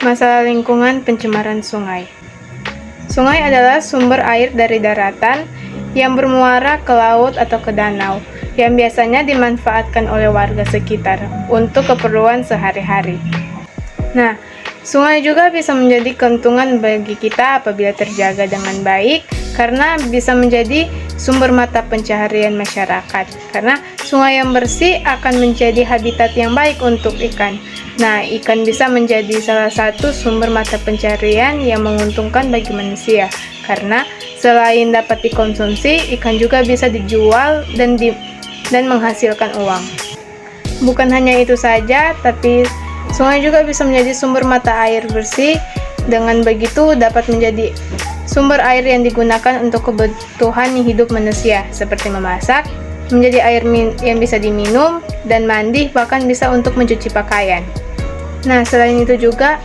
Masalah lingkungan pencemaran sungai. Sungai adalah sumber air dari daratan yang bermuara ke laut atau ke danau, yang biasanya dimanfaatkan oleh warga sekitar untuk keperluan sehari-hari. Nah, sungai juga bisa menjadi keuntungan bagi kita apabila terjaga dengan baik, karena bisa menjadi sumber mata pencaharian masyarakat. Karena sungai yang bersih akan menjadi habitat yang baik untuk ikan. Nah, ikan bisa menjadi salah satu sumber mata pencaharian yang menguntungkan bagi manusia. Karena selain dapat dikonsumsi, ikan juga bisa dijual dan menghasilkan uang. Bukan hanya itu saja, tapi sungai juga bisa menjadi sumber mata air bersih. Dengan begitu dapat menjadi sumber air yang digunakan untuk kebutuhan hidup manusia, seperti memasak, menjadi air yang bisa diminum, dan mandi, bahkan bisa untuk mencuci pakaian. Nah, selain itu juga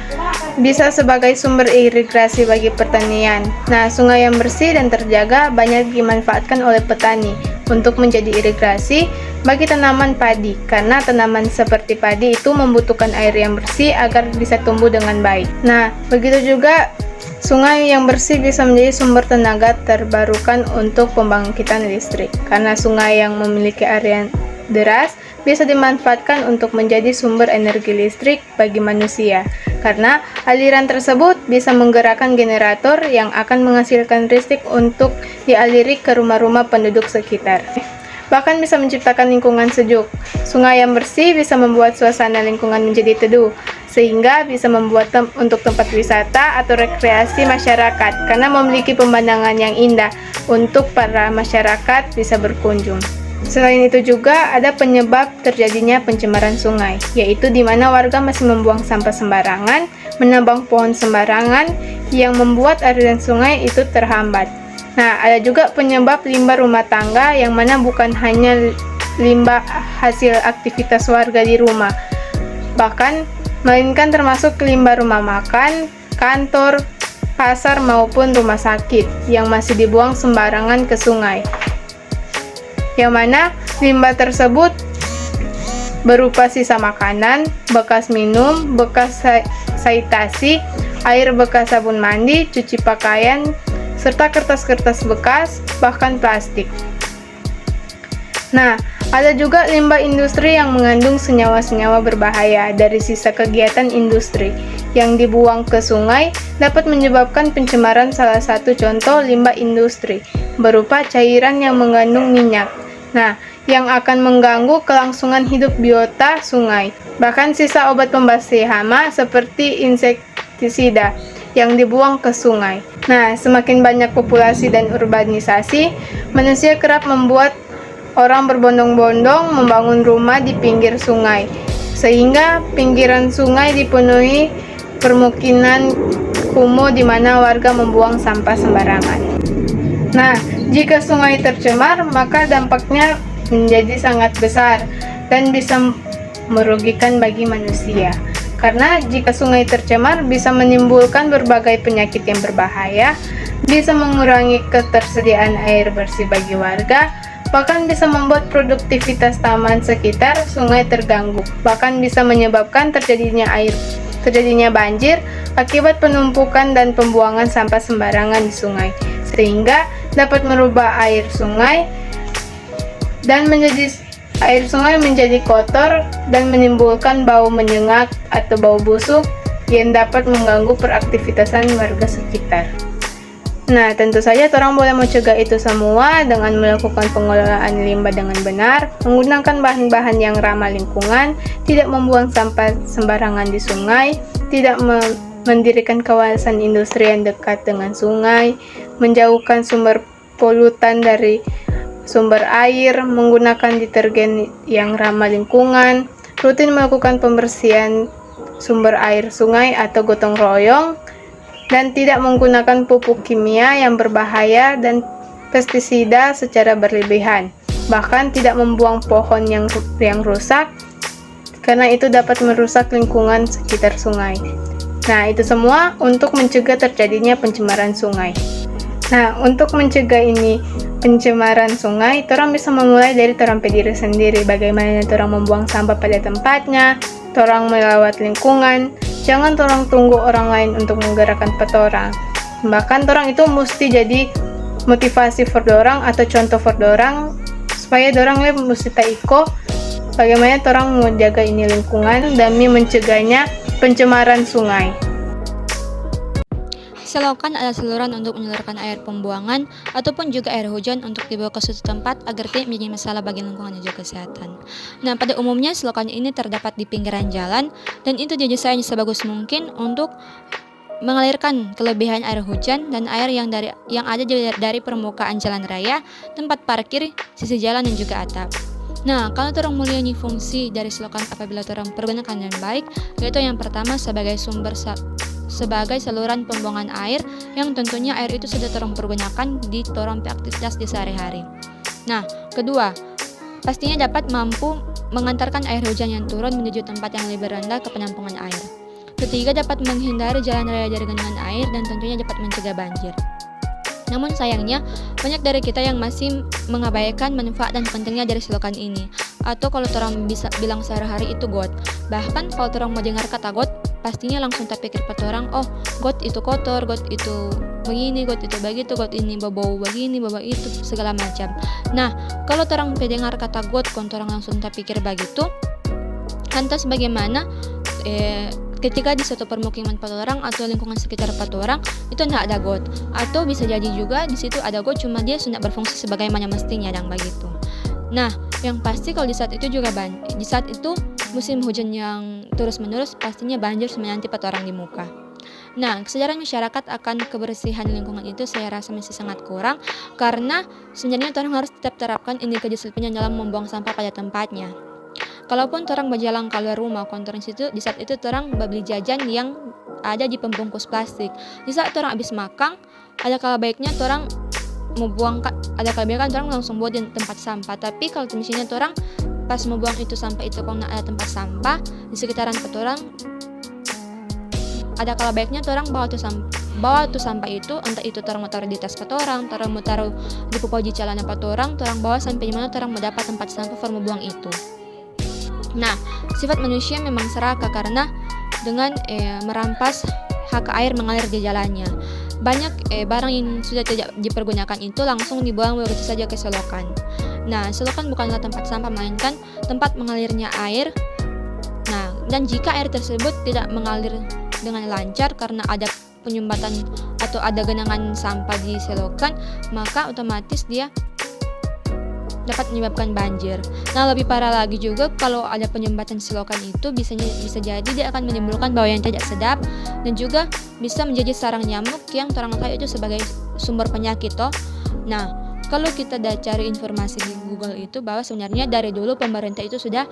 bisa sebagai sumber irigasi bagi pertanian. Nah, sungai yang bersih dan terjaga banyak dimanfaatkan oleh petani untuk menjadi irigasi bagi tanaman padi, karena tanaman seperti padi itu membutuhkan air yang bersih agar bisa tumbuh dengan baik. Nah, begitu juga sungai yang bersih bisa menjadi sumber tenaga terbarukan untuk pembangkitan listrik, karena sungai yang memiliki area deras bisa dimanfaatkan untuk menjadi sumber energi listrik bagi manusia, karena aliran tersebut bisa menggerakkan generator yang akan menghasilkan listrik untuk dialiri ke rumah-rumah penduduk sekitar. Bahkan bisa menciptakan lingkungan sejuk. Sungai yang bersih bisa membuat suasana lingkungan menjadi teduh, sehingga bisa membuat untuk tempat wisata atau rekreasi masyarakat, karena memiliki pemandangan yang indah untuk para masyarakat bisa berkunjung. Selain itu juga ada penyebab terjadinya pencemaran sungai, yaitu di mana warga masih membuang sampah sembarangan, menebang pohon sembarangan, yang membuat aliran sungai itu terhambat. Nah, ada juga penyebab limbah rumah tangga, yang mana bukan hanya limbah hasil aktivitas warga di rumah, melainkan termasuk limbah rumah makan, kantor, pasar, maupun rumah sakit yang masih dibuang sembarangan ke sungai. Yang mana limbah tersebut berupa sisa makanan, bekas minum, bekas sanitasi, air bekas sabun mandi, cuci pakaian, serta kertas-kertas bekas, bahkan plastik. Nah, ada juga limbah industri yang mengandung senyawa-senyawa berbahaya dari sisa kegiatan industri yang dibuang ke sungai, dapat menyebabkan pencemaran. Salah satu contoh limbah industri berupa cairan yang mengandung minyak. Nah, yang akan mengganggu kelangsungan hidup biota sungai. Bahkan sisa obat pembasmi hama seperti insektisida yang dibuang ke sungai. Nah, semakin banyak populasi dan urbanisasi, manusia kerap membuat orang berbondong-bondong membangun rumah di pinggir sungai, sehingga pinggiran sungai dipenuhi permukiman kumuh di mana warga membuang sampah sembarangan. Nah, jika sungai tercemar, maka dampaknya menjadi sangat besar dan bisa merugikan bagi manusia. Karena jika sungai tercemar bisa menimbulkan berbagai penyakit yang berbahaya, bisa mengurangi ketersediaan air bersih bagi warga, bahkan bisa membuat produktivitas taman sekitar sungai terganggu, bahkan bisa menyebabkan terjadinya banjir akibat penumpukan dan pembuangan sampah sembarangan di sungai, sehingga dapat merubah air sungai menjadi kotor dan menimbulkan bau menyengat atau bau busuk yang dapat mengganggu peraktivitasan warga sekitar. Nah, tentu saja orang boleh mencegah itu semua dengan melakukan pengelolaan limbah dengan benar, menggunakan bahan-bahan yang ramah lingkungan, tidak membuang sampah sembarangan di sungai, tidak mendirikan kawasan industri yang dekat dengan sungai, menjauhkan sumber polutan dari sumber air, menggunakan detergen yang ramah lingkungan, rutin melakukan pembersihan sumber air sungai atau gotong royong, dan tidak menggunakan pupuk kimia yang berbahaya dan pestisida secara berlebihan. Bahkan tidak membuang pohon yang rusak, karena itu dapat merusak lingkungan sekitar sungai. Nah, itu semua untuk mencegah terjadinya pencemaran sungai. Nah, untuk mencegah ini pencemaran sungai, orang bisa memulai dari orang diri sendiri. Bagaimana orang membuang sampah pada tempatnya, orang melawat lingkungan, jangan torang tunggu orang lain untuk menggerakkan petorang. Bahkan torang itu mesti jadi motivasi for dorang atau contoh for dorang supaya dorang mesti taiko bagaimana torang menjaga ini lingkungan demi mencegahnya pencemaran sungai. Selokan adalah saluran untuk menyalurkan air pembuangan ataupun juga air hujan untuk dibawa ke suatu tempat agar tidak menjadi masalah bagi lingkungan dan juga kesehatan. Nah, pada umumnya selokan ini terdapat di pinggiran jalan dan itu didesain sebagus mungkin untuk mengalirkan kelebihan air hujan dan air yang ada dari permukaan jalan raya, tempat parkir, sisi jalan dan juga atap. Nah, kalau torang muliani fungsi dari selokan apabila torang pergunakan dengan baik, yaitu yang pertama sebagai saluran pembuangan air yang tentunya air itu sudah torang pergunakan di torang aktivitas di sehari-hari. Nah, kedua, pastinya dapat mampu mengantarkan air hujan yang turun menuju tempat yang lebih rendah ke penampungan air. Ketiga, dapat menghindari jalan raya dari genangan air dan tentunya dapat mencegah banjir. Namun sayangnya, banyak dari kita yang masih mengabaikan manfaat dan pentingnya dari selokan ini. Atau kalau orang bisa bilang sehari-hari itu got. Bahkan kalau orang mau dengar kata got, pastinya langsung terpikir pada orang, oh got itu kotor, got itu begini, got itu begitu, got ini bau begini, bau itu, segala macam. Nah, kalau orang mendengar kata got, orang langsung terpikir begitu. Lantas bagaimana? Ketika di suatu permukiman orang atau lingkungan sekitar orang itu tidak ada got, atau bisa jadi juga di situ ada got cuma dia sudah berfungsi sebagaimana mestinya dan begitu. Nah, yang pasti kalau di saat itu musim hujan yang terus-menerus pastinya banjir menanti orang di muka. Nah, kesadaran masyarakat akan kebersihan lingkungan itu saya rasa masih sangat kurang karena sebenarnya orang harus tetap terapkan kedisiplinan dalam membuang sampah pada tempatnya. Kalaupun orang berjalan keluar rumah, di saat itu orang beli jajan yang ada di pembungkus plastik. Di saat orang habis makan, ada kala baiknya orang mau buang, ada kala orang langsung buat di tempat sampah. Tapi kalau misalnya orang pas mau buang itu sampah itu kalau nggak ada tempat sampah di sekitaran orang, ada kala baiknya orang bawa tuh sampah itu, entah itu orang mau taruh di tas orang mau taruh di pupoji celana orang bawa sampai di mana orang mau dapat tempat sampah for mau buang itu. Nah, sifat manusia memang serakah karena dengan merampas hak air mengalir di jalannya. Banyak barang yang sudah tidak dipergunakan itu langsung dibuang begitu saja ke selokan. Nah, selokan bukanlah tempat sampah melainkan tempat mengalirnya air. Nah, dan jika air tersebut tidak mengalir dengan lancar karena ada penyumbatan atau ada genangan sampah di selokan, maka otomatis dia dapat menyebabkan banjir. Nah, lebih parah lagi juga kalau ada penyumbatan selokan itu bisa jadi dia akan menimbulkan bau yang tidak sedap dan juga bisa menjadi sarang nyamuk yang orang tahu itu sebagai sumber penyakit toh. Nah, kalau kita cari informasi di Google itu bahwa sebenarnya dari dulu pemerintah itu sudah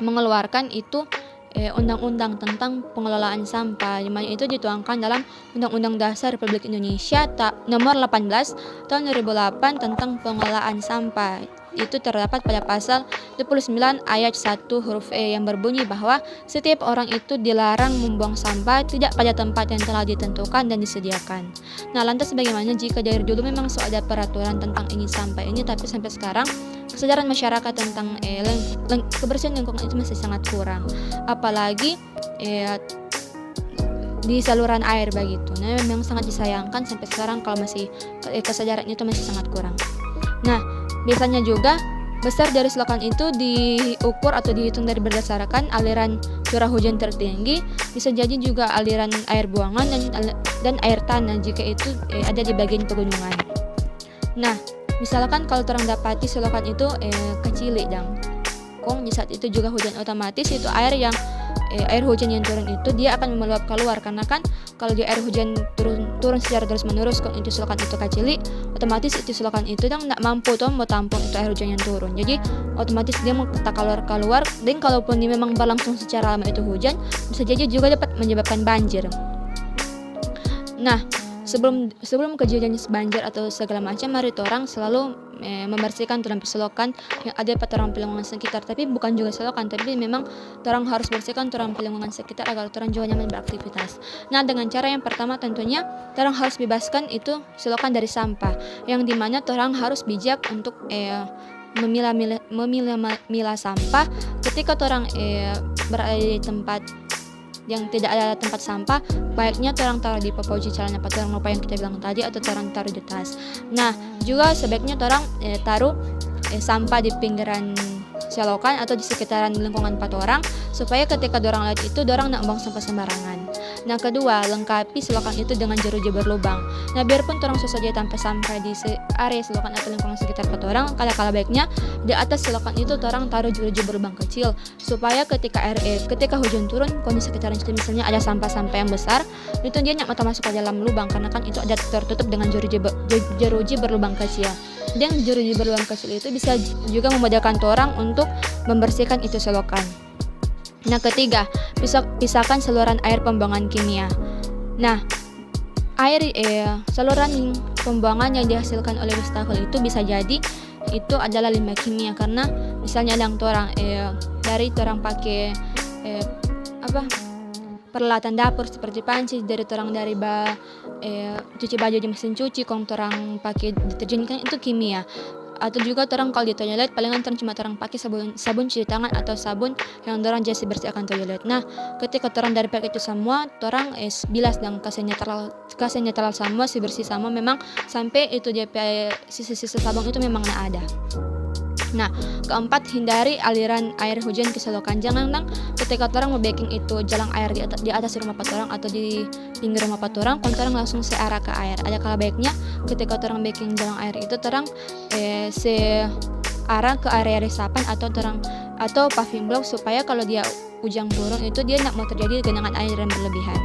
mengeluarkan itu undang-undang tentang pengelolaan sampah, di mana itu dituangkan dalam Undang-Undang Dasar Republik Indonesia nomor 18 tahun 2008 tentang pengelolaan sampah. Itu terdapat pada pasal 29 ayat 1 huruf E yang berbunyi bahwa setiap orang itu dilarang membuang sampah tidak pada tempat yang telah ditentukan dan disediakan. Nah, lantas bagaimana jika dari dulu memang sudah ada peraturan tentang ini sampah ini, tapi sampai sekarang kesadaran masyarakat tentang kebersihan lingkungan itu masih sangat kurang, apalagi di saluran air begitu. Nah, memang sangat disayangkan sampai sekarang kalau masih kesadaran itu masih sangat kurang. Nah, biasanya juga besar dari selokan itu diukur atau dihitung dari berdasarkan aliran curah hujan tertinggi, bisa jadi juga aliran air buangan dan air tanah jika itu ada di bagian pegunungan. Nah, misalkan kalau orang dapati selokan itu kecil dan di saat itu juga hujan, otomatis itu air hujan yang turun itu dia akan meluap keluar karena kan kalau dia air hujan turun secara terus menerus kalau itu selokan itu kecil, otomatis itu selokan itu tidak mampu mau tampung itu air hujan yang turun. Jadi otomatis dia mau keluar dan kalaupun dia memang berlangsung secara lama itu hujan, bisa jadi juga dapat menyebabkan banjir. Nah, sebelum kejadian banjir atau segala macam, mari orang selalu membersihkan selokan yang ada pada orang lingkungan sekitar. Tapi bukan juga selokan, tapi memang orang harus bersihkan orang lingkungan sekitar agar orang juga nyaman beraktivitas. Nah, dengan cara yang pertama tentunya orang harus bebaskan itu selokan dari sampah, yang dimana orang harus bijak untuk memilah sampah ketika orang berada di tempat yang tidak ada tempat sampah, baiknya orang taruh di papauci celana orang lupa yang kita bilang tadi, atau orang taruh di tas. Nah, juga sebaiknya orang taruh sampah di pinggiran selokan atau di sekitaran lingkungan orang, supaya ketika dorang lihat itu dorang nak buang sampah sembarangan. Nah, kedua, lengkapi selokan itu dengan jeruji berlubang. Nah, biarpun orang susah saja tanpa sampah di area selokan atau lingkungan sekitar orang, kala baiknya di atas selokan itu orang taruh jeruji berlubang kecil, supaya ketika hujan turun, kalau di sekitaran itu misalnya ada sampah-sampah yang besar, itu dia nak masuk ke dalam lubang, karena kan itu ada tertutup dengan jeruji berlubang kecil. Dan jeruji berlubang kecil itu bisa juga memudahkan orang untuk membersihkan itu selokan. Nah, ketiga, pisahkan saluran air pembuangan kimia. Nah, saluran pembuangan yang dihasilkan oleh wastafel itu bisa jadi itu adalah limbah kimia, karena misalnya ada orang pakai peralatan dapur seperti panci, dari cuci baju di mesin cuci, kalau orang pakai deterjen kan itu kimia. Atau juga orang kalau di toilet palingan cuma orang pakai sabun cuci tangan atau sabun yang orang jasa bersihkan toilet. Nah, ketika orang dari pakai itu semua, orang bilas dan kasih netral semua, si bersih semua, memang sampai itu dia sisa-sisa sabun itu memang ada. Nah, keempat, hindari aliran air hujan ke selokan. Jangan ketika orang mau baking itu jalan air di atas rumah orang atau di pinggir rumah orang, kalau orang langsung searah ke air. Ada kala baiknya ketika orang baking jalan air itu orang searah ke area resapan atau paving block, supaya kalau dia hujan turun itu dia tidak mau terjadi genangan air yang berlebihan.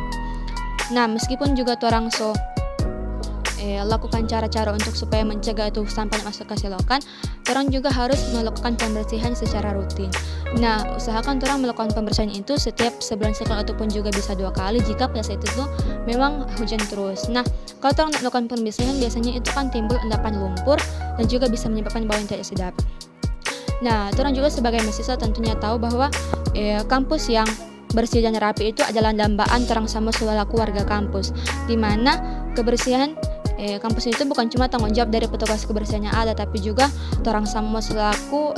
Nah, meskipun juga orang lakukan cara-cara untuk supaya mencegah itu sampah masuk ke selokan, orang juga harus melakukan pembersihan secara rutin. Nah, usahakan orang melakukan pembersihan itu setiap sebulan sekali ataupun juga bisa 2 kali jika pada saat itu memang hujan terus. Nah, kalau orang melakukan pembersihan, biasanya itu kan timbul endapan lumpur dan juga bisa menyebabkan bau yang tidak sedap. Nah, orang juga sebagai mahasiswa tentunya tahu bahwa kampus yang bersih dan rapi itu adalah dambaan orang sama selaku warga kampus, di mana kebersihan kampus itu bukan cuma tanggung jawab dari petugas kebersihan yang ada, tapi juga orang sama selaku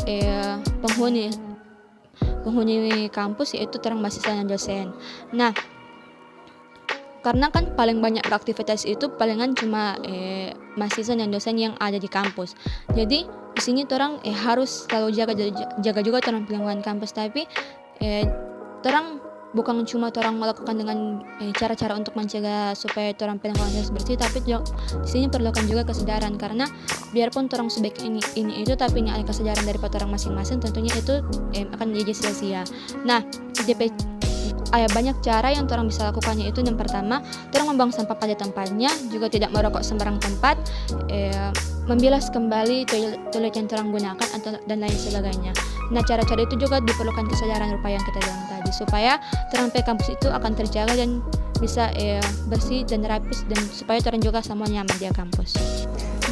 penghuni kampus, yaitu orang mahasiswa dan dosen. Nah, karena kan paling banyak beraktivitas itu palingan cuma mahasiswa dan dosen yang ada di kampus. Jadi di sini orang harus selalu jaga juga orang lingkungan kampus, tapi orang bukan cuma orang melakukan dengan cara-cara untuk mencegah supaya orang lingkungan bersih, tapi di sini perlukan juga kesadaran, karena biarpun orang sebaik ini itu, tapi ini ada kesadaran dari orang masing-masing, tentunya itu akan menjadi sia-sia. Nah, banyak cara yang orang bisa lakukannya. Itu yang pertama, orang membuang sampah pada tempatnya, juga tidak merokok sembarang tempat, membilas kembali toilet yang orang gunakan dan lain sebagainya. Nah, cara-cara itu juga diperlukan kesadaran rupa yang kita bilang tadi, supaya terampil kampus itu akan terjaga dan bisa bersih dan rapi, dan supaya orang juga semua nyaman di kampus.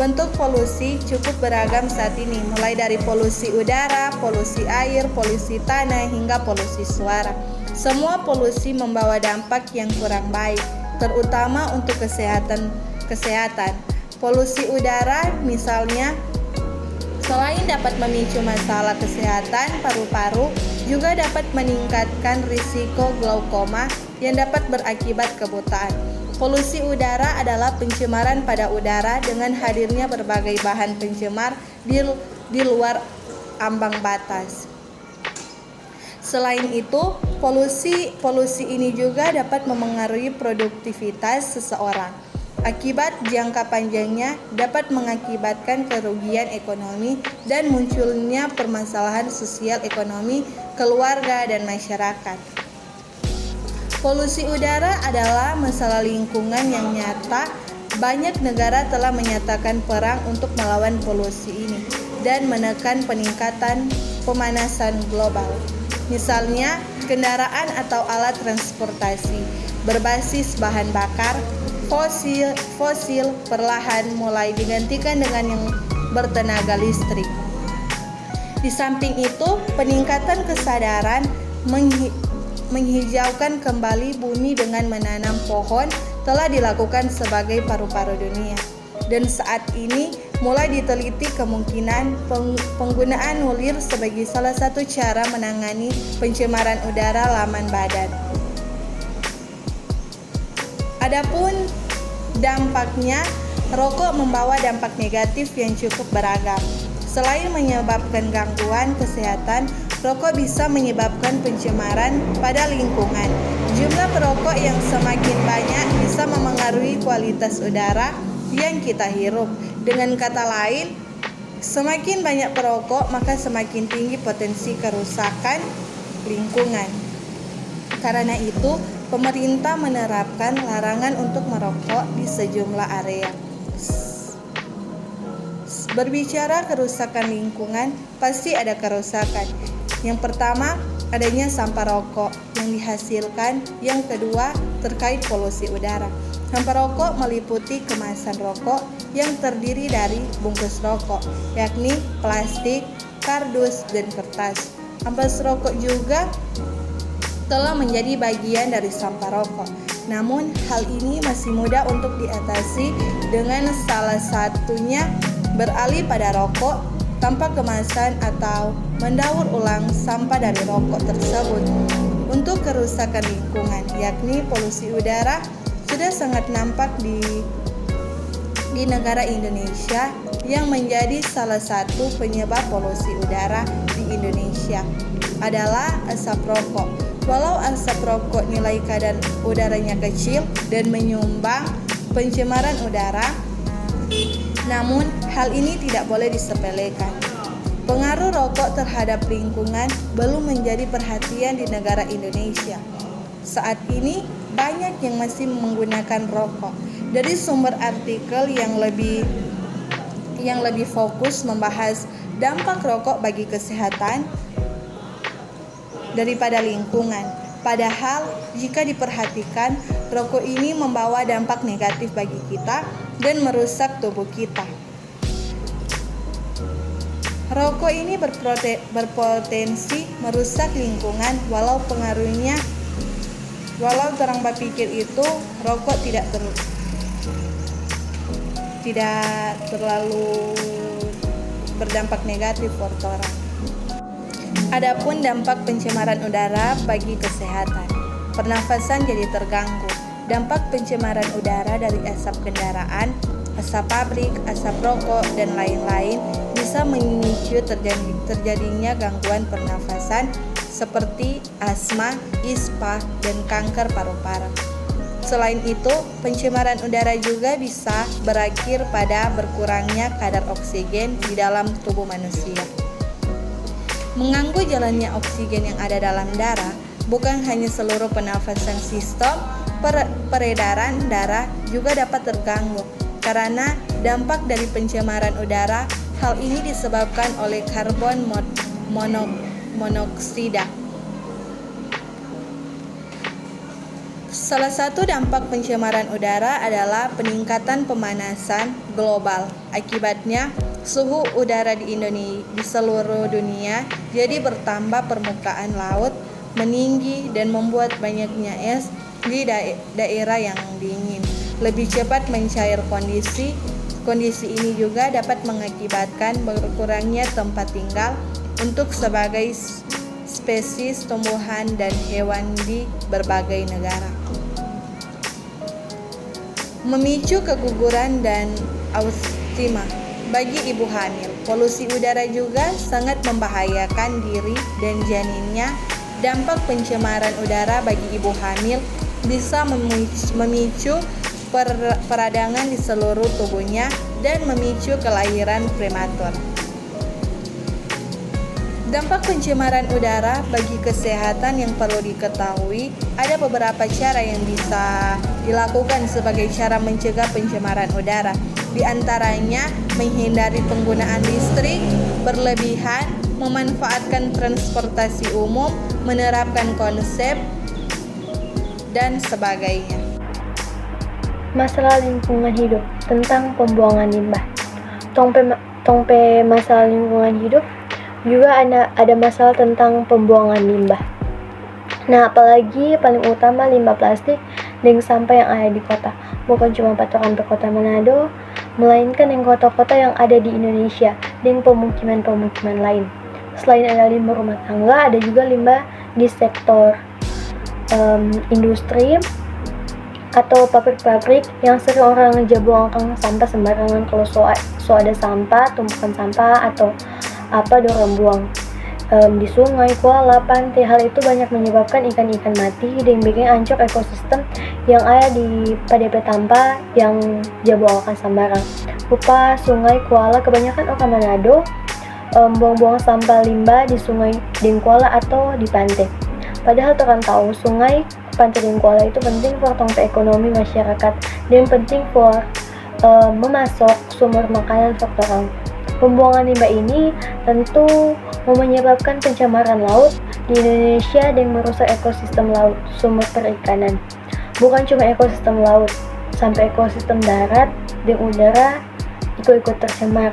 Bentuk polusi cukup beragam saat ini, mulai dari polusi udara, polusi air, polusi tanah, hingga polusi suara. Semua polusi membawa dampak yang kurang baik, terutama untuk kesehatan. Polusi udara misalnya, selain dapat memicu masalah kesehatan paru-paru, juga dapat meningkatkan risiko glaukoma yang dapat berakibat kebutaan. Polusi udara adalah pencemaran pada udara dengan hadirnya berbagai bahan pencemar di luar ambang batas. Selain itu, polusi ini juga dapat memengaruhi produktivitas seseorang. Akibat jangka panjangnya dapat mengakibatkan kerugian ekonomi dan munculnya permasalahan sosial ekonomi keluarga dan masyarakat. Polusi udara adalah masalah lingkungan yang nyata. Banyak negara telah menyatakan perang untuk melawan polusi ini dan menekan peningkatan pemanasan global. Misalnya, kendaraan atau alat transportasi berbasis bahan bakar fosil perlahan mulai digantikan dengan yang bertenaga listrik. Di samping itu, peningkatan kesadaran menghijaukan kembali bumi dengan menanam pohon telah dilakukan sebagai paru-paru dunia. Dan saat ini mulai diteliti kemungkinan penggunaan nulir sebagai salah satu cara menangani pencemaran udara laman badan. Adapun dampaknya, rokok membawa dampak negatif yang cukup beragam. Selain menyebabkan gangguan kesehatan, rokok bisa menyebabkan pencemaran pada lingkungan. Jumlah perokok yang semakin banyak bisa memengaruhi kualitas udara yang kita hirup. Dengan kata lain, semakin banyak perokok, maka semakin tinggi potensi kerusakan lingkungan. Karena itu, pemerintah menerapkan larangan untuk merokok di sejumlah area. Berbicara kerusakan lingkungan, pasti ada kerusakan. Yang pertama, adanya sampah rokok yang dihasilkan. Yang kedua, terkait polusi udara. Sampah rokok meliputi kemasan rokok yang terdiri dari bungkus rokok, yakni plastik, kardus, dan kertas. Ampas rokok juga telah menjadi bagian dari sampah rokok. Namun, hal ini masih mudah untuk diatasi dengan salah satunya beralih pada rokok tanpa kemasan atau mendaur ulang sampah dari rokok tersebut. Untuk kerusakan lingkungan, yakni polusi udara, sudah sangat nampak di negara Indonesia yang menjadi salah satu penyebab polusi udara di Indonesia adalah asap rokok. Walau asap rokok nilai kadar udaranya kecil dan menyumbang pencemaran udara, namun hal ini tidak boleh disepelekan. Pengaruh rokok terhadap lingkungan belum menjadi perhatian di negara Indonesia. Saat ini banyak yang masih menggunakan rokok. Dari sumber artikel yang lebih fokus membahas dampak rokok bagi kesehatan daripada lingkungan. Padahal jika diperhatikan, rokok ini membawa dampak negatif bagi kita dan merusak tubuh kita. Rokok ini berpotensi merusak lingkungan, walau orang berpikir itu rokok tidak terlalu berdampak negatif buat orang. Adapun dampak pencemaran udara bagi kesehatan, pernafasan jadi terganggu. Dampak pencemaran udara dari asap kendaraan, asap pabrik, asap rokok, dan lain-lain bisa memicu terjadinya gangguan pernafasan seperti asma, ispa, dan kanker paru-paru. Selain itu, pencemaran udara juga bisa berakhir pada berkurangnya kadar oksigen di dalam tubuh manusia. Mengganggu jalannya oksigen yang ada dalam darah, bukan hanya seluruh pernafasan, sistem peredaran darah juga dapat terganggu. Karena dampak dari pencemaran udara, hal ini disebabkan oleh karbon monoksida. Salah satu dampak pencemaran udara adalah peningkatan pemanasan global. Akibatnya, suhu udara di seluruh dunia jadi bertambah, permukaan laut meninggi dan membuat banyaknya es di daerah yang dingin lebih cepat mencair. Kondisi ini juga dapat mengakibatkan berkurangnya tempat tinggal untuk sebagai spesies tumbuhan dan hewan di berbagai negara. Memicu keguguran dan autisme bagi ibu hamil. Polusi udara juga sangat membahayakan diri dan janinnya. Dampak pencemaran udara bagi ibu hamil bisa memicu peradangan di seluruh tubuhnya dan memicu kelahiran prematur. Dampak pencemaran udara bagi kesehatan yang perlu diketahui, ada beberapa cara yang bisa dilakukan sebagai cara mencegah pencemaran udara. Di antaranya, menghindari penggunaan listrik berlebihan, memanfaatkan transportasi umum, menerapkan konsep, dan sebagainya. Masalah lingkungan hidup tentang pembuangan limbah. Tongpe masalah lingkungan hidup juga ada masalah tentang pembuangan limbah. Nah, apalagi paling utama limbah plastik dan sampah yang ada di kota. Bukan cuma patokan ke kota Manado, melainkan yang kota-kota yang ada di Indonesia dan pemukiman-pemukiman lain. Selain ada limbah rumah tangga, ada juga limbah di sektor industri, atau pabrik-pabrik yang sering orang buangkan sampah sembarangan. Kalau so ada sampah, tumpukan sampah atau apa dorang buang di sungai, kuala, pantai. Hal itu banyak menyebabkan ikan-ikan mati dan bikin hancur ekosistem yang ada di PDP Tampa yang buangkan sembarang. Rupa sungai, kuala, kebanyakan orang Manado buang-buang sampah limbah di sungai dan kuala atau di pantai. Padahal orang tahu sungai, pantai dan kuala itu penting for tongpe ekonomi masyarakat dan penting for memasok sumber makanan for orang. Pembuangan limbah ini tentu menyebabkan pencemaran laut di Indonesia dan merusak ekosistem laut, sumber perikanan. Bukan cuma ekosistem laut, sampai ekosistem darat dan udara ikut-ikut tercemar.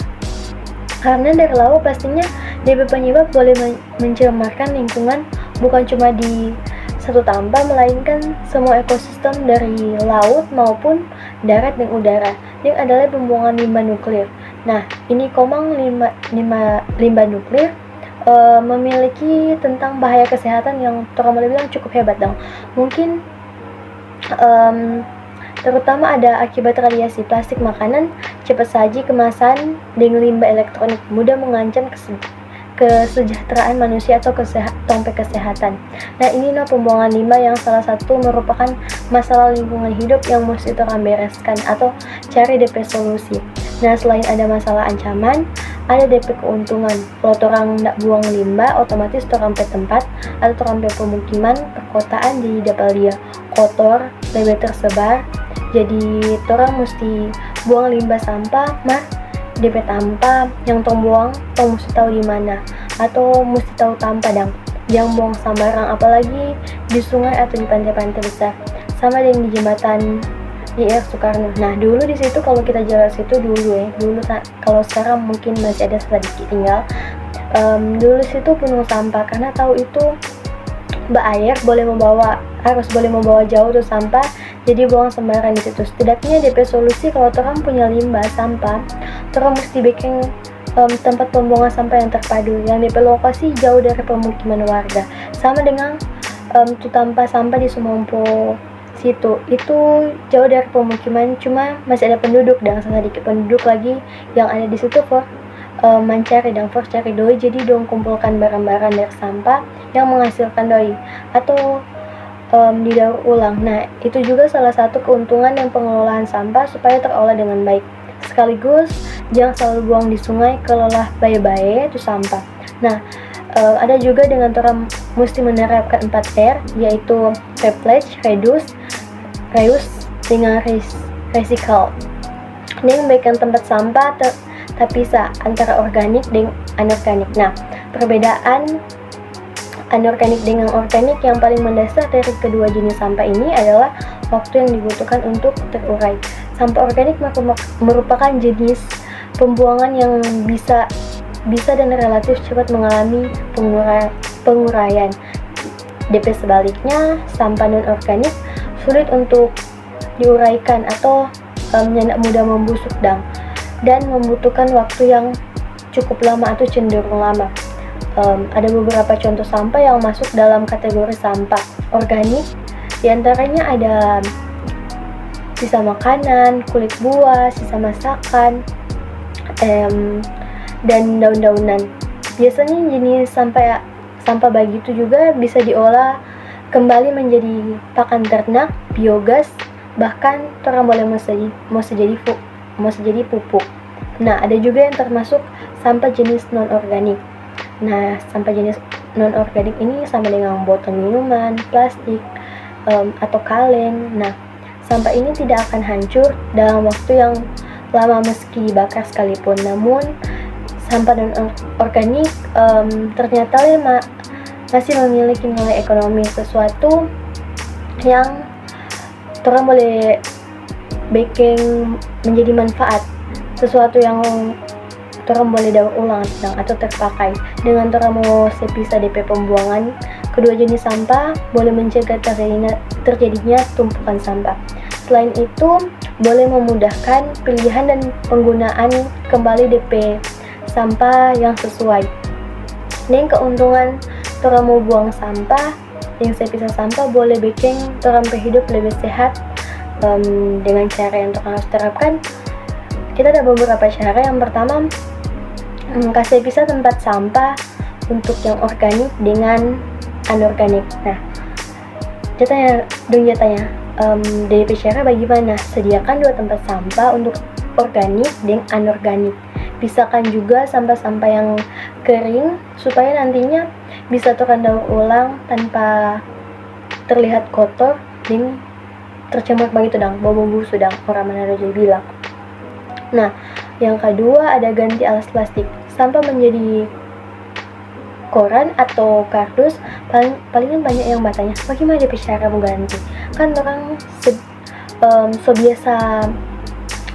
Karena dari laut pastinya DP penyebab boleh mencemarkan lingkungan bukan cuma di satu Tampa, melainkan semua ekosistem dari laut maupun darat dan udara. Yang adalah pembuangan limbah nuklir. Nah, ini komang limbah nuklir memiliki tentang bahaya kesehatan yang orang boleh bilang cukup hebat dong. Mungkin terutama ada akibat radiasi plastik makanan, cepat saji, kemasan, dengan limbah elektronik mudah mengancam kesejahteraan manusia atau kesehatan. Nah, ini pembuangan limbah yang salah satu merupakan masalah lingkungan hidup yang mesti orang bereskan atau cari DP solusi. Nah, selain ada masalah ancaman, ada DP keuntungan. Kalau orang tidak buang limbah, otomatis orang pe tempat atau orang pe pemukiman perkotaan jadi dapat dia kotor, lebih tersebar. Jadi orang mesti buang limbah sampah mah DP Tampa yang tong buang, tong mesti tahu di mana atau mesti tahu Tampa dang. Jangan buang sembarang, apalagi di sungai atau di pantai-pantai besar. Sama dengan di jembatan IR Soekarno. Nah, dulu di situ kalau kita jalan situ dulu kalau sekarang mungkin masih ada sedikit tinggal. Dulu situ penuh sampah karena tahu itu air harus boleh membawa jauh tuh sampah, jadi buang sembarangan di situ. Setidaknya DP solusi kalau orang punya limbah sampah, orang mesti bikin tempat pembuangan sampah yang terpadu yang DP lokasi jauh dari pemukiman warga. Sama dengan tuh tanpa sampah di Sumompo situ, itu jauh dari pemukiman, cuma masih ada penduduk dan sedikit penduduk lagi yang ada di situ for mencari doi, jadi dong kumpulkan barang-barang dari sampah yang menghasilkan doi atau didaur ulang. Nah, itu juga salah satu keuntungan yang pengelolaan sampah supaya terolah dengan baik. Sekaligus jangan selalu buang di sungai, kelola baik-baik itu sampah. Nah, ada juga dengan orang mesti menerapkan 4R, yaitu replace, reduce, dengan recycle. Ini membaikkan tempat sampah terpisah antara organik dan anorganik. Nah, perbedaan anorganik dengan organik yang paling mendasar dari kedua jenis sampah ini adalah waktu yang dibutuhkan untuk terurai. Sampah organik merupakan jenis pembuangan yang bisa dan relatif cepat mengalami penguraian. DP sebaliknya, sampah non-organik sulit untuk diuraikan atau mudah membusuk dan membutuhkan waktu yang cukup lama atau cenderung lama. Ada beberapa contoh sampah yang masuk dalam kategori sampah organik, diantaranya ada sisa makanan, kulit buah, sisa masakan, dan daun-daunan. Biasanya jenis sampah begitu juga bisa diolah kembali menjadi pakan ternak, biogas, bahkan orang boleh mau jadi pupuk. Nah, ada juga yang termasuk sampah jenis non-organik. Nah, sampah jenis non-organik ini sama dengan botol minuman, plastik, atau kaleng. Nah, sampah ini tidak akan hancur dalam waktu yang lama meski dibakar sekalipun. Namun, sampah non-organik ternyata masih memiliki nilai ekonomi, sesuatu yang orang boleh bikin menjadi manfaat, sesuatu yang orang boleh daur ulang atau terpakai. Dengan orang mau sepisah DP pembuangan kedua jenis sampah boleh mencegah terjadinya tumpukan sampah. Selain itu, boleh memudahkan pilihan dan penggunaan kembali DP sampah yang sesuai. Dan keuntungan orang mau buang sampah yang sepisah sampah boleh bikin orang hidup lebih sehat dengan cara yang harus terapkan, kita ada beberapa cara. Yang pertama, kasih pisah tempat sampah untuk yang organik dengan anorganik. Nah, jatanya dari cara bagaimana? Sediakan 2 tempat sampah untuk organik dan anorganik. Pisahkan juga sampah-sampah yang kering supaya nantinya bisa daur ulang tanpa terlihat kotor dan tercemar begitu dong, bau-bau sedang orang Manado bilang. Nah, yang kedua ada ganti alas plastik. Sampah menjadi koran atau kardus, palingan banyak yang bertanya, bagaimana dia cara mengganti? Kan orang so biasa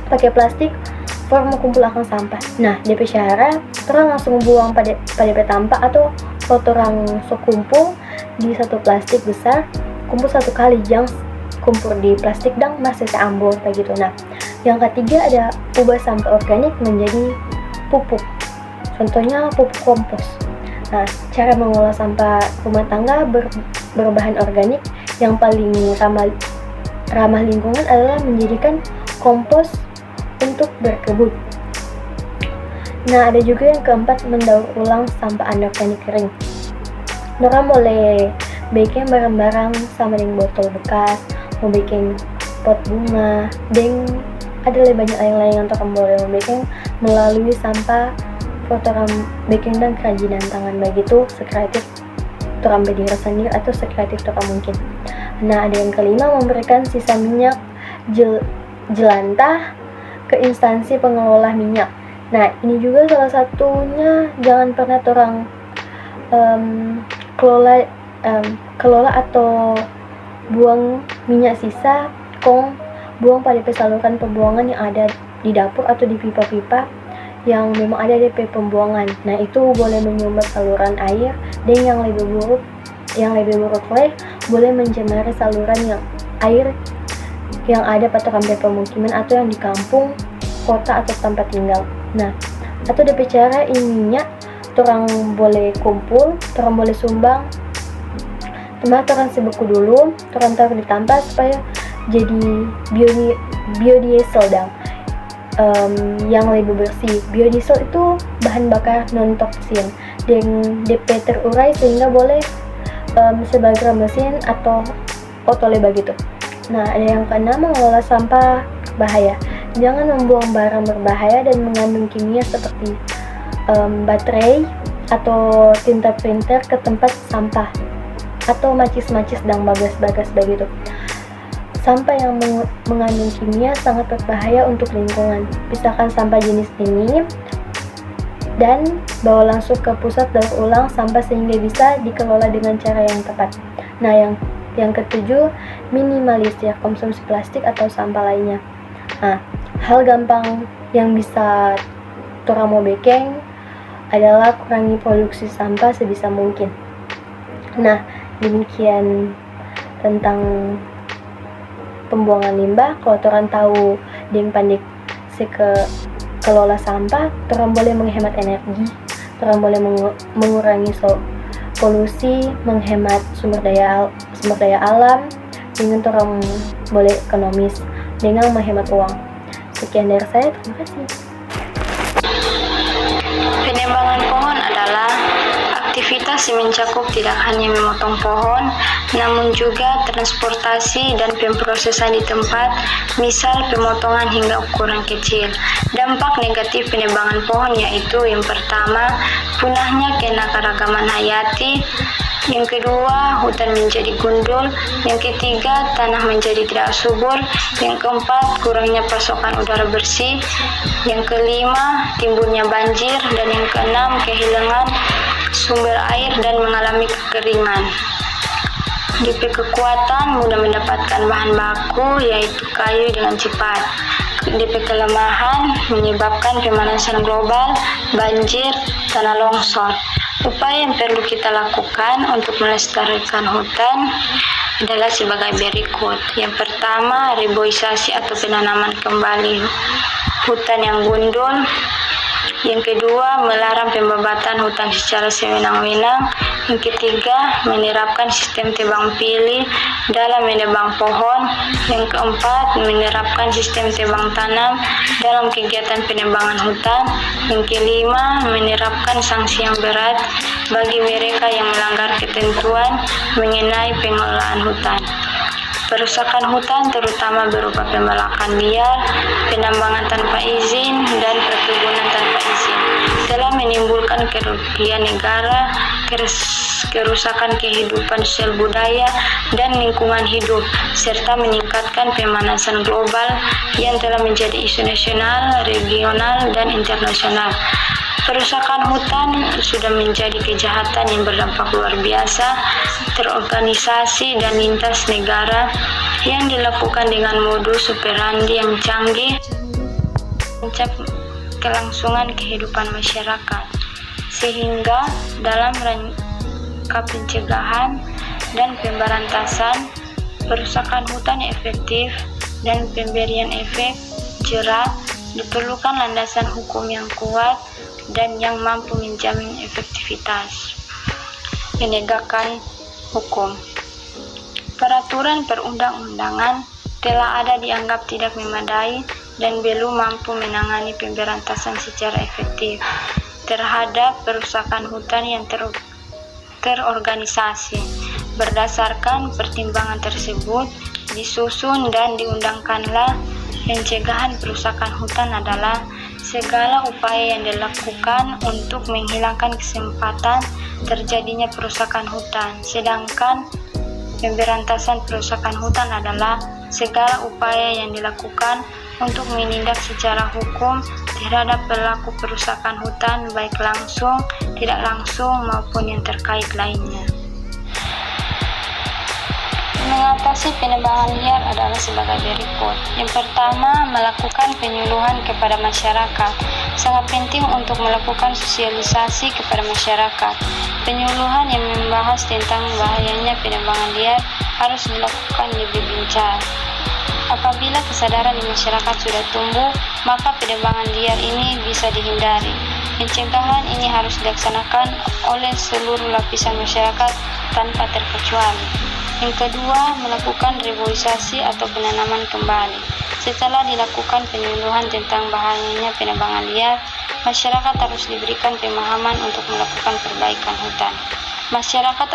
pakai plastik, mau kumpul akan sampah. Nah, DP cara orang langsung buang pada tampak atau orang so kumpul di satu plastik besar, kumpul satu kali, jangan kumpul di plastik dan masih seambur begitu. Nah, yang ketiga ada ubah sampah organik menjadi pupuk. Contohnya pupuk kompos. Nah, cara mengolah sampah rumah tangga berbahan organik yang paling ramah lingkungan adalah menjadikan kompos untuk berkebun. Nah, ada juga yang keempat, mendaur ulang sampah anorganik kering. Orang boleh bikin barang-barang sama dengan botol bekas, mau bikin pot bunga, dan ada lebih banyak yang lain yang orang boleh bikin melalui sampah orang bikin dan kerajinan tangan begitu, sekreatif orang berdiri sendiri atau sekreatif orang mungkin. Nah, ada yang kelima, memberikan sisa minyak jelantah ke instansi pengelola minyak. Nah, ini juga salah satunya, jangan pernah orang kelola atau buang minyak sisa, buang pada saluran pembuangan yang ada di dapur atau di pipa-pipa yang memang ada di pembuangan. Nah, itu boleh menyumbat saluran air, dan yang lebih buruk boleh mencemari saluran yang air yang ada pada pemukiman atau yang di kampung, kota atau tempat tinggal. Nah, atau DP cara ininya, orang boleh kumpul, orang boleh sumbang, orang sebeku dulu, orang taruh di tampak supaya jadi biodiesel dong, yang lebih bersih. Biodiesel itu bahan bakar non toksin dan DP terurai sehingga boleh sebagai mesin atau otole begitu. Nah, ada yang keenam, mengelola sampah bahaya. Jangan membuang barang berbahaya dan mengandung kimia seperti baterai atau tinta printer ke tempat sampah atau macis-macis dan bagas-bagas begitu. Sampah yang mengandung kimia sangat berbahaya untuk lingkungan. Pisahkan sampah jenis ini dan bawa langsung ke pusat daur ulang sampah sehingga bisa dikelola dengan cara yang tepat. Nah, yang ketujuh, minimalisir konsumsi plastik atau sampah lainnya. Nah, hal gampang yang bisa orang mau bikin adalah kurangi produksi sampah sebisa mungkin. Nah, demikian tentang pembuangan limbah. Kalau orang tahu dan pandai kelola sampah, orang boleh menghemat energi, orang boleh mengurangi polusi, menghemat sumber daya alam, dengan orang boleh ekonomis dengan menghemat uang. Sekian dari saya, terima kasih. Penebangan pohon adalah aktivitas yang mencakup tidak hanya memotong pohon, namun juga transportasi dan pemprosesan di tempat, misal pemotongan hingga ukuran kecil. Dampak negatif penebangan pohon yaitu yang pertama, punahnya keanekaragaman hayati, yang kedua, hutan menjadi gundul, yang ketiga, tanah menjadi tidak subur, yang keempat, kurangnya pasokan udara bersih, yang kelima, timbulnya banjir, dan yang keenam, kehilangan sumber air dan mengalami kekeringan. DP kekuatan mudah mendapatkan bahan baku yaitu kayu dengan cepat. DP kelemahan menyebabkan pemanasan global, banjir, tanah longsor. Upaya yang perlu kita lakukan untuk melestarikan hutan adalah sebagai berikut. Yang pertama, reboisasi atau penanaman kembali hutan yang gundul. Yang kedua, melarang pembabatan hutan secara sewenang-wenang. Yang ketiga, menerapkan sistem tebang pilih dalam menebang pohon. Yang keempat, menerapkan sistem tebang tanam dalam kegiatan penebangan hutan. Yang kelima, menerapkan sanksi yang berat bagi mereka yang melanggar ketentuan mengenai pengelolaan hutan. Perusakan hutan terutama berupa pembalakan liar, penambangan tanpa izin, dan perkebunan tanpa izin telah menimbulkan kerugian negara, kerusakan kehidupan sosial budaya dan lingkungan hidup, serta meningkatkan pemanasan global yang telah menjadi isu nasional, regional, dan internasional. Perusakan hutan sudah menjadi kejahatan yang berdampak luar biasa, terorganisasi dan lintas negara yang dilakukan dengan modus operandi yang canggih, mencapai kelangsungan kehidupan masyarakat. Sehingga dalam rangka pencegahan dan pemberantasan perusakan hutan yang efektif dan pemberian efek jera diperlukan landasan hukum yang kuat dan yang mampu menjamin efektivitas penegakan hukum. Peraturan perundang-undangan telah ada dianggap tidak memadai dan belum mampu menangani pemberantasan secara efektif terhadap perusakan hutan yang terorganisasi. Berdasarkan pertimbangan tersebut, disusun dan diundangkanlah pencegahan perusakan hutan adalah segala upaya yang dilakukan untuk menghilangkan kesempatan terjadinya perusakan hutan. Sedangkan pemberantasan perusakan hutan adalah segala upaya yang dilakukan untuk menindak secara hukum terhadap pelaku perusakan hutan, baik langsung, tidak langsung, maupun yang terkait lainnya. Mengatasi penebangan liar adalah sebagai berikut. Yang pertama, melakukan penyuluhan kepada masyarakat. Sangat penting untuk melakukan sosialisasi kepada masyarakat. Penyuluhan yang membahas tentang bahayanya penebangan liar harus dilakukan lebih gencar. Apabila kesadaran di masyarakat sudah tumbuh, maka penebangan liar ini bisa dihindari. Pencegahan ini harus dilaksanakan oleh seluruh lapisan masyarakat tanpa terkecuali. Yang kedua, melakukan reboisasi atau penanaman kembali. Setelah dilakukan penyuluhan tentang bahayanya penebangan liar, masyarakat harus diberikan pemahaman untuk melakukan perbaikan hutan. Masyarakat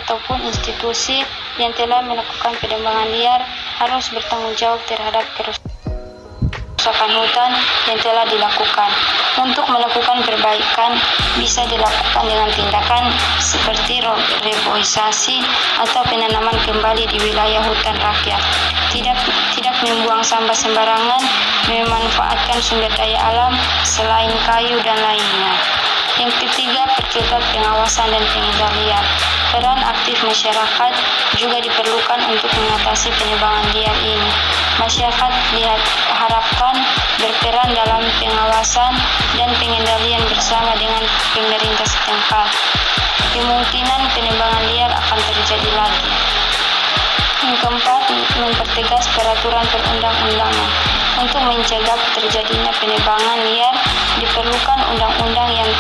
ataupun institusi yang telah melakukan penebangan liar harus bertanggung jawab terhadap kerusakan hutan yang telah dilakukan. Untuk melakukan perbaikan bisa dilakukan dengan tindakan seperti reboisasi atau penanaman kembali di wilayah hutan rakyat. Tidak membuang sampah sembarangan, memanfaatkan sumber daya alam selain kayu dan lainnya. Yang ketiga, perketat pengawasan dan pengendalian. Peran aktif masyarakat juga diperlukan untuk mengatasi penebangan liar ini. Masyarakat diharapkan berperan dalam pengawasan dan pengendalian bersama dengan pemerintah setempat. Kemungkinan penebangan liar akan terjadi lagi. Yang keempat, mempertegas peraturan perundang-undangan. Untuk mencegah terjadinya penebangan liar, diperlukan undang-undang yang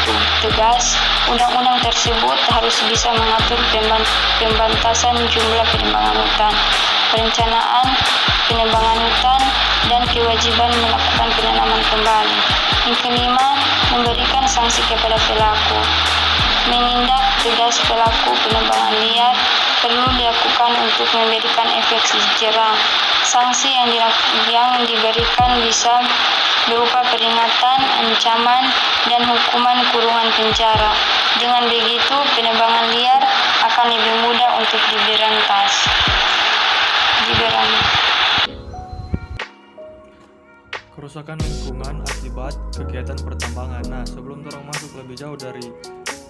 tegas. Undang-undang tersebut harus bisa mengatur pembatasan jumlah penebangan hutan, perencanaan penebangan hutan, dan kewajiban melakukan penanaman kembali. Yang kelima, memberikan sanksi kepada pelaku. Menindak tegas pelaku penebangan liar perlu dilakukan untuk memberikan efek jera. Sanksi yang diberikan bisa berupa peringatan, ancaman, dan hukuman kurungan penjara. Dengan begitu, penebangan liar akan lebih mudah untuk diberantas. Kerusakan lingkungan akibat kegiatan pertambangan. Nah, sebelum orang masuk lebih jauh dari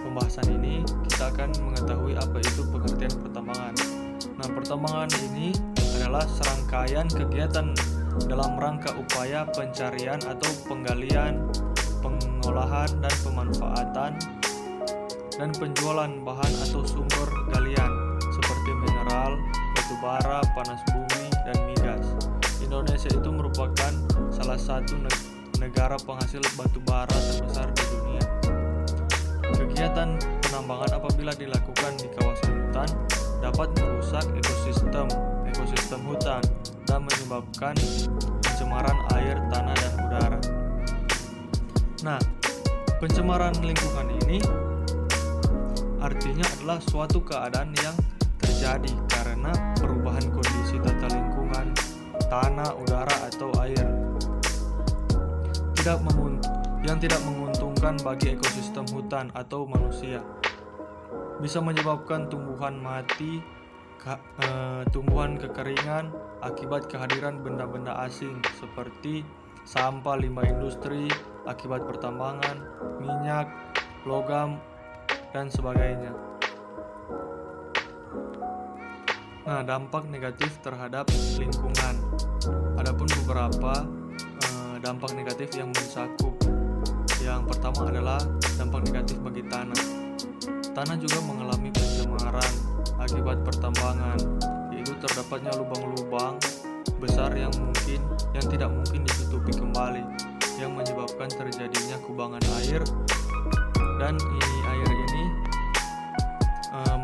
pembahasan ini, kita akan mengetahui apa itu pengertian pertambangan. Nah, pertambangan ini adalah serangkaian kegiatan dalam rangka upaya pencarian atau penggalian, pengolahan dan pemanfaatan dan penjualan bahan atau sumber galian seperti mineral, batu bara, panas bumi, dan migas. Indonesia itu merupakan salah satu negara penghasil batu bara terbesar di dunia. Kegiatan penambangan apabila dilakukan di kawasan hutan dapat merusak ekosistem hutan dan menyebabkan pencemaran air, tanah, dan udara. Nah, pencemaran lingkungan ini artinya adalah suatu keadaan yang terjadi karena perubahan kondisi tata lingkungan, tanah, udara, atau air yang tidak menguntungkan bagi ekosistem hutan atau manusia. Bisa menyebabkan tumbuhan mati, tumbuhan kekeringan akibat kehadiran benda-benda asing seperti sampah limbah industri akibat pertambangan, minyak, logam, dan sebagainya. Nah, dampak negatif terhadap lingkungan. Adapun beberapa dampak negatif yang mencakup. Yang pertama adalah dampak negatif bagi tanah. Tanah juga mengalami pencemaran akibat pertambangan, yaitu terdapatnya lubang-lubang besar yang tidak mungkin ditutupi kembali, yang menyebabkan terjadinya kubangan air, dan air ini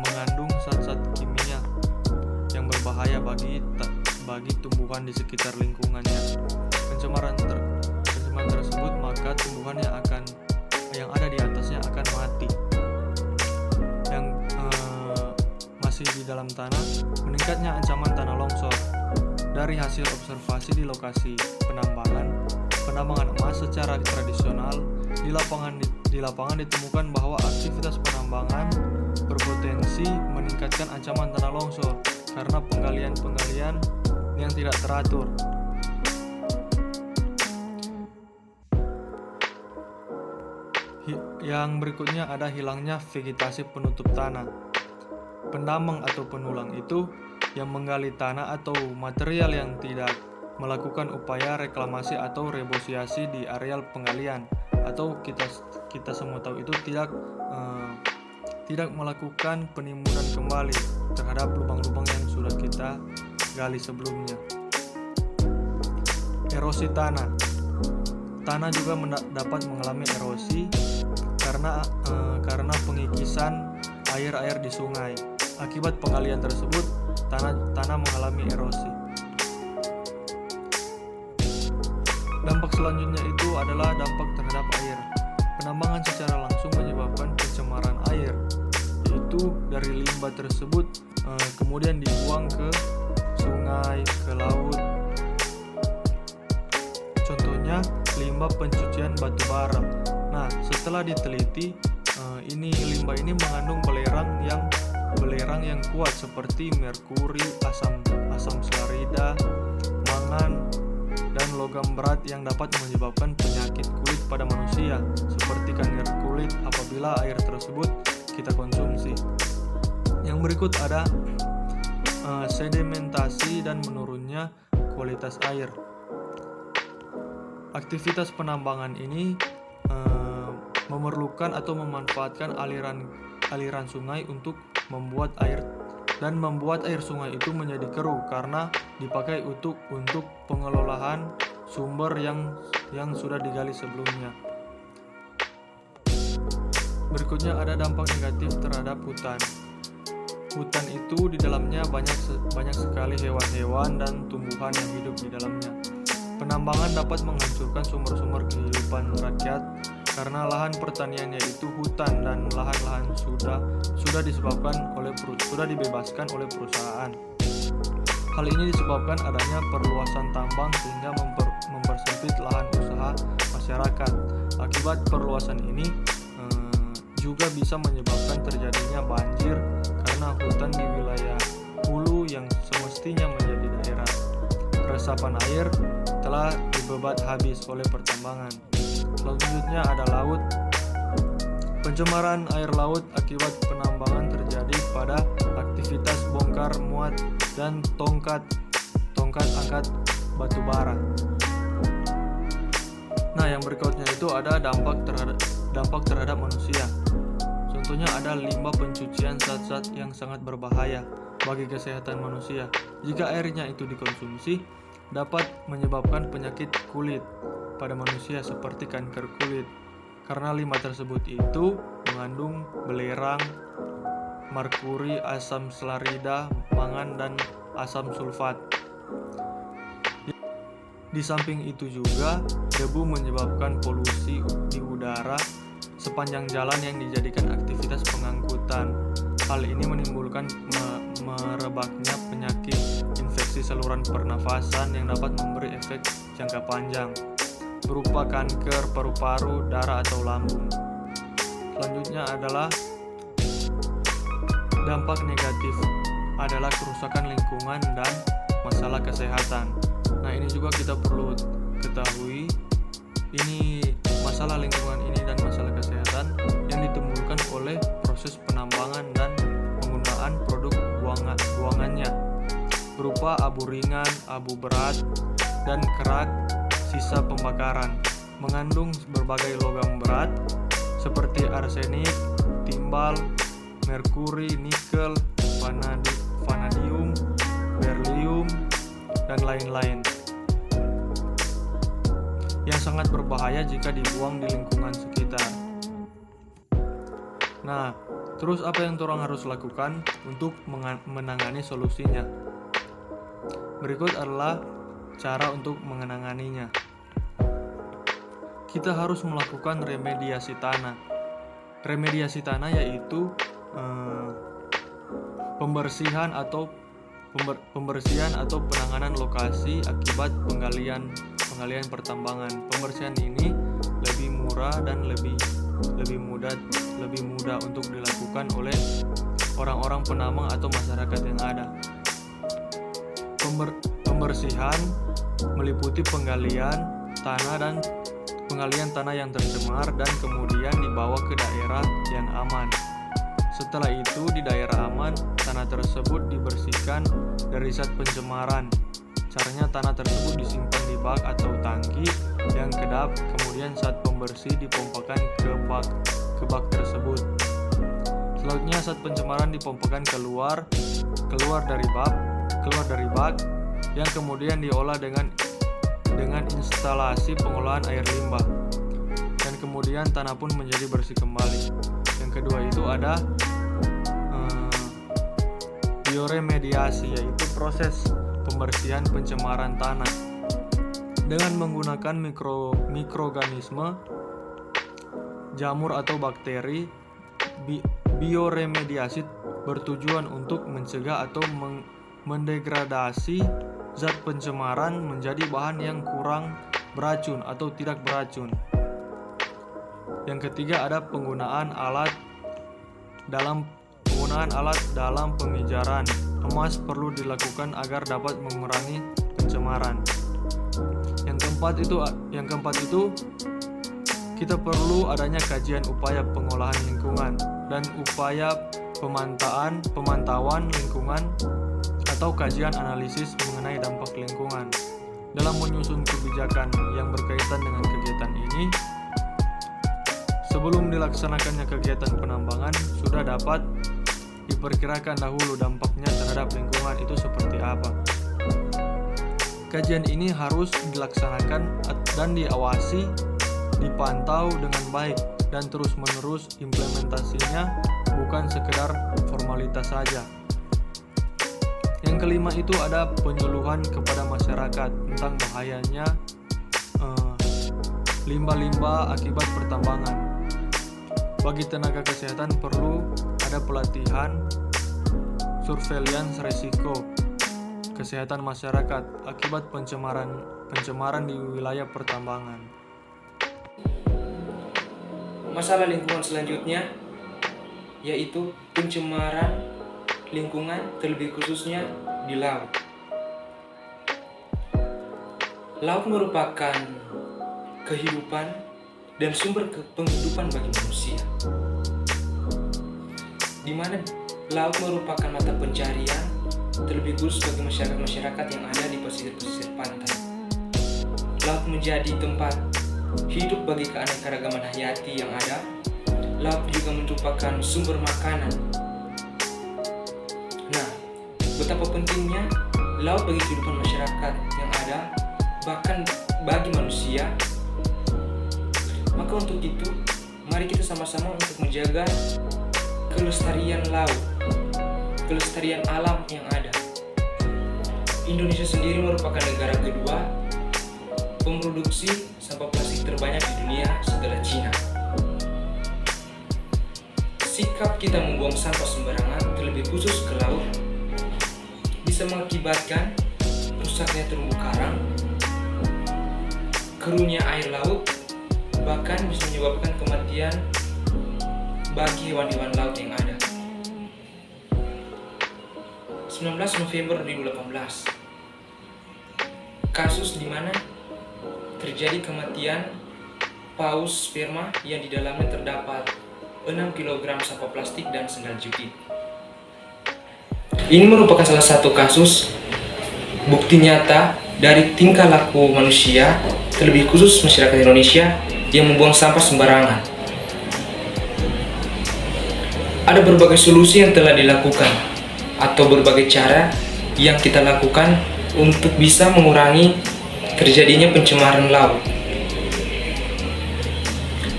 mengandung zat-zat kimia yang berbahaya bagi tumbuhan di sekitar lingkungannya. Pencemaran tersebut, maka tumbuhan yang ada di atasnya akan mati. Yang masih di dalam tanah, meningkatnya ancaman tanah longsor. Dari hasil observasi di lokasi penambangan emas secara tradisional, di lapangan ditemukan bahwa aktivitas penambangan berpotensi meningkatkan ancaman tanah longsor karena penggalian yang tidak teratur. Yang berikutnya ada hilangnya vegetasi penutup tanah. Penambang atau penulang itu yang menggali tanah atau material yang tidak melakukan upaya reklamasi atau rebosiasi di areal penggalian, atau kita semua tahu itu tidak melakukan penimbunan kembali terhadap lubang-lubang yang sudah kita gali sebelumnya. Erosi tanah. Tanah juga dapat mengalami erosi karena pengikisan air di sungai. Akibat penggalian tersebut, tanah mengalami erosi. Dampak selanjutnya itu adalah dampak terhadap air. Penambangan secara langsung menyebabkan pencemaran air, yaitu dari limbah tersebut kemudian dibuang ke sungai, ke laut. Contohnya limbah pencucian batu bara. Nah, setelah diteliti, limbah ini mengandung belerang yang kuat seperti merkuri, asam slorida, mangan, dan logam berat yang dapat menyebabkan penyakit kulit pada manusia seperti kanker kulit apabila air tersebut kita konsumsi. Yang berikut ada sedimentasi dan menurunnya kualitas air. Aktivitas penambangan ini memerlukan atau memanfaatkan aliran sungai untuk membuat air sungai itu menjadi keruh karena dipakai untuk pengelolaan sumber yang sudah digali sebelumnya. Berikutnya ada dampak negatif terhadap hutan. Hutan itu di dalamnya banyak sekali hewan-hewan dan tumbuhan yang hidup di dalamnya. Penambangan dapat menghancurkan sumber-sumber kehidupan rakyat karena lahan pertaniannya itu hutan dan lahan-lahan sudah dibebaskan oleh perusahaan. Hal ini disebabkan adanya perluasan tambang sehingga mempersempit lahan usaha masyarakat. Akibat perluasan ini juga bisa menyebabkan terjadinya banjir karena hutan di wilayah hulu yang semestinya menjadi daerah resapan air telah dibebat habis oleh pertambangan. Selanjutnya ada laut. Pencemaran air laut akibat penambangan terjadi pada aktivitas bongkar muat dan tongkat angkat batu bara. Nah, yang berikutnya itu ada dampak terhadap manusia. Contohnya ada limbah pencucian zat-zat yang sangat berbahaya bagi kesehatan manusia. Jika airnya itu dikonsumsi, dapat menyebabkan penyakit kulit pada manusia seperti kanker kulit. Karena limbah tersebut itu mengandung belerang, merkuri, asam selarida, mangan, dan asam sulfat. Di samping itu juga, debu menyebabkan polusi di udara sepanjang jalan yang dijadikan aktivitas pengangkutan. Hal ini menimbulkan merebaknya penyakit infeksi saluran pernafasan yang dapat memberi efek jangka panjang, berupa kanker paru-paru, darah, atau lambung. Selanjutnya adalah dampak negatif adalah kerusakan lingkungan dan masalah kesehatan. Nah, ini juga kita perlu ketahui, ini masalah lingkungan ini dan masalah kesehatan yang ditimbulkan oleh proses penambangan dan penggunaan produk buangannya berupa abu ringan, abu berat, dan kerak sisa pembakaran. Mengandung berbagai logam berat seperti arsenik, timbal, merkuri, nikel, vanadium, berlium, dan lain-lain, yang sangat berbahaya jika dibuang di lingkungan sekitar. Nah, terus apa yang orang harus lakukan untuk menangani solusinya? Berikut adalah cara untuk menanganinya. Kita harus melakukan remediasi tanah. Remediasi tanah yaitu pembersihan atau penanganan lokasi akibat penggalian pertambangan. Pembersihan ini lebih murah dan lebih mudah untuk dilakukan oleh orang-orang penambang atau masyarakat yang ada. Pembersihan meliputi penggalian tanah yang tercemar dan kemudian dibawa ke daerah yang aman. Setelah itu, di daerah aman, tanah tersebut dibersihkan dari zat pencemaran. Caranya, tanah tersebut disimpan di bak atau tangki yang kedap, kemudian saat pembersih dipompakan ke bak tersebut. Selanjutnya, saat pencemaran dipompakan keluar dari bak, yang kemudian diolah dengan instalasi pengolahan air limbah, dan kemudian tanah pun menjadi bersih kembali. Yang kedua itu ada bioremediasi, yaitu proses pembersihan pencemaran tanah dengan menggunakan mikroorganisme, jamur atau bakteri. Bioremediasi bertujuan untuk mencegah atau mendegradasi zat pencemaran menjadi bahan yang kurang beracun atau tidak beracun. Yang ketiga ada penggunaan alat dalam pengejaran. Emas perlu dilakukan agar dapat mengurangi pencemaran. Yang keempat itu kita perlu adanya kajian upaya pengolahan lingkungan dan upaya pemantauan lingkungan atau kajian analisis mengenai dampak lingkungan. Dalam menyusun kebijakan yang berkaitan dengan kegiatan ini, sebelum dilaksanakannya kegiatan penambangan, sudah dapat diperkirakan dahulu dampaknya terhadap lingkungan itu seperti apa. Kajian ini harus dilaksanakan dan diawasi, dipantau dengan baik, dan terus-menerus implementasinya bukan sekedar formalitas saja. Yang kelima itu ada penyuluhan kepada masyarakat tentang bahayanya limbah-limbah akibat pertambangan. Bagi tenaga kesehatan perlu ada pelatihan surveillance risiko kesehatan masyarakat akibat pencemaran di wilayah pertambangan. Masalah lingkungan selanjutnya yaitu pencemaran lingkungan, terlebih khususnya di laut. Laut merupakan kehidupan dan sumber penghidupan bagi manusia, di mana laut merupakan mata pencarian, terlebih khusus bagi masyarakat yang ada di pesisir-pesisir pantai. Laut menjadi tempat hidup bagi keanekaragaman hayati yang ada. Laut juga merupakan sumber makanan. Nah, betapa pentingnya laut bagi kehidupan masyarakat yang ada bahkan bagi manusia. Maka untuk itu, mari kita sama-sama untuk menjaga kelestarian laut, kelestarian alam yang ada. Indonesia sendiri merupakan negara kedua pemproduksi sampah plastik terbanyak di dunia setelah Cina. Sikap kita membuang sampah sembarangan, terlebih khusus ke laut, bisa mengakibatkan rusaknya terumbu karang, keruhnya air laut, bahkan bisa menyebabkan kematian bagi hewan-hewan laut yang ada. 19 November 2018, kasus di mana terjadi kematian paus sperma yang di dalamnya terdapat 6 kg sampah plastik dan sendal jepit. Ini merupakan salah satu kasus bukti nyata dari tingkah laku manusia, terlebih khusus masyarakat Indonesia yang membuang sampah sembarangan. Ada berbagai solusi yang telah dilakukan atau berbagai cara yang kita lakukan untuk bisa mengurangi terjadinya pencemaran laut.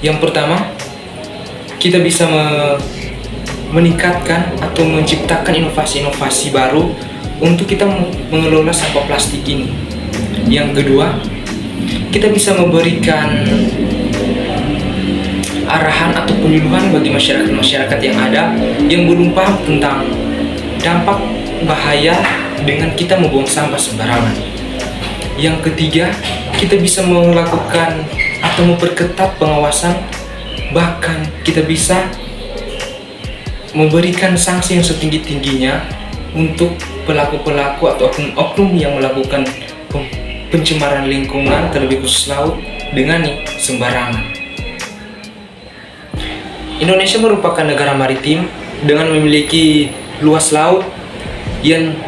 Yang pertama, kita bisa meningkatkan atau menciptakan inovasi-inovasi baru untuk kita mengelola sampah plastik ini. Yang kedua, kita bisa memberikan arahan atau penyuluhan bagi masyarakat-masyarakat yang ada yang belum paham tentang dampak bahaya dengan kita membuang sampah sembarangan. Yang ketiga, kita bisa melakukan atau memperketat pengawasan, bahkan kita bisa memberikan sanksi yang setinggi-tingginya untuk pelaku-pelaku atau oknum yang melakukan pencemaran lingkungan, terlebih khusus laut, dengan sembarangan. Indonesia merupakan negara maritim dengan memiliki luas laut yang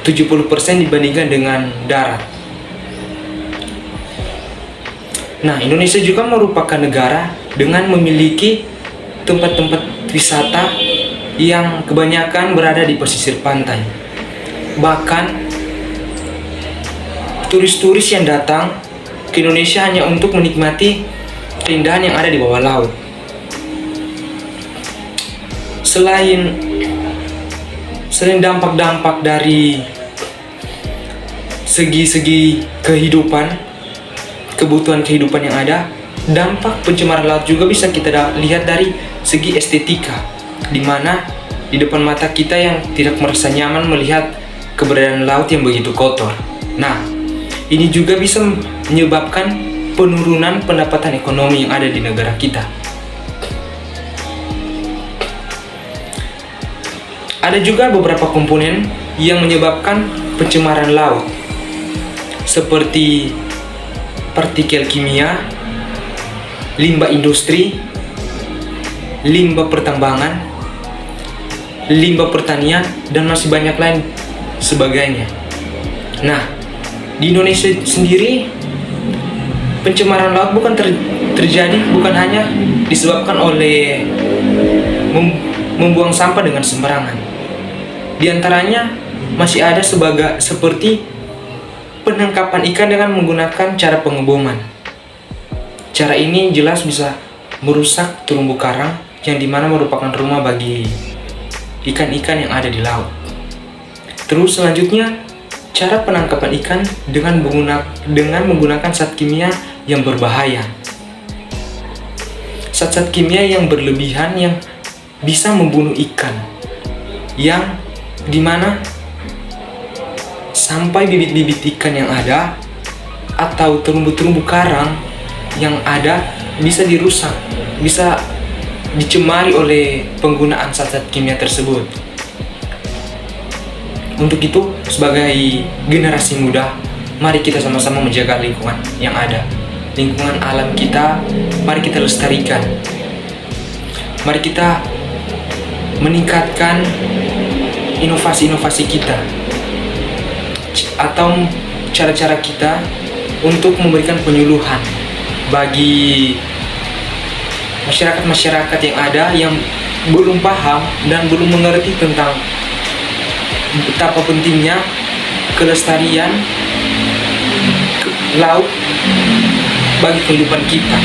70% dibandingkan dengan darat. Nah, Indonesia juga merupakan negara dengan memiliki tempat-tempat wisata yang kebanyakan berada di pesisir pantai. Bahkan turis-turis yang datang ke Indonesia hanya untuk menikmati keindahan yang ada di bawah laut. Selain dampak-dampak dari segi-segi kehidupan, kebutuhan kehidupan yang ada, dampak pencemaran laut juga bisa kita lihat dari segi estetika, di mana di depan mata kita yang tidak merasa nyaman melihat keberadaan laut yang begitu kotor. Nah, ini juga bisa menyebabkan penurunan pendapatan ekonomi yang ada di negara kita. Ada juga beberapa komponen yang menyebabkan pencemaran laut, seperti partikel kimia, limbah industri, limbah pertambangan, limbah pertanian, dan masih banyak lain sebagainya. Nah, di Indonesia sendiri pencemaran laut bukan terjadi bukan hanya disebabkan oleh membuang sampah dengan sembarangan. Di antaranya masih ada seperti penangkapan ikan dengan menggunakan cara pengeboman. Cara ini jelas bisa merusak terumbu karang yang dimana merupakan rumah bagi ikan-ikan yang ada di laut. Terus selanjutnya, cara penangkapan ikan dengan menggunakan zat kimia yang berbahaya. Zat-zat kimia yang berlebihan yang bisa membunuh ikan, yang dimana sampai bibit-bibit ikan yang ada atau terumbu-terumbu karang yang ada bisa dirusak, bisa dicemari oleh penggunaan zat-zat kimia tersebut. Untuk itu, sebagai generasi muda, mari kita sama-sama menjaga lingkungan yang ada. Lingkungan alam kita, mari kita lestarikan. Mari kita meningkatkan inovasi-inovasi kita atau cara-cara kita untuk memberikan penyuluhan bagi masyarakat-masyarakat yang ada yang belum paham dan belum mengerti tentang betapa pentingnya kelestarian laut bagi kehidupan kita.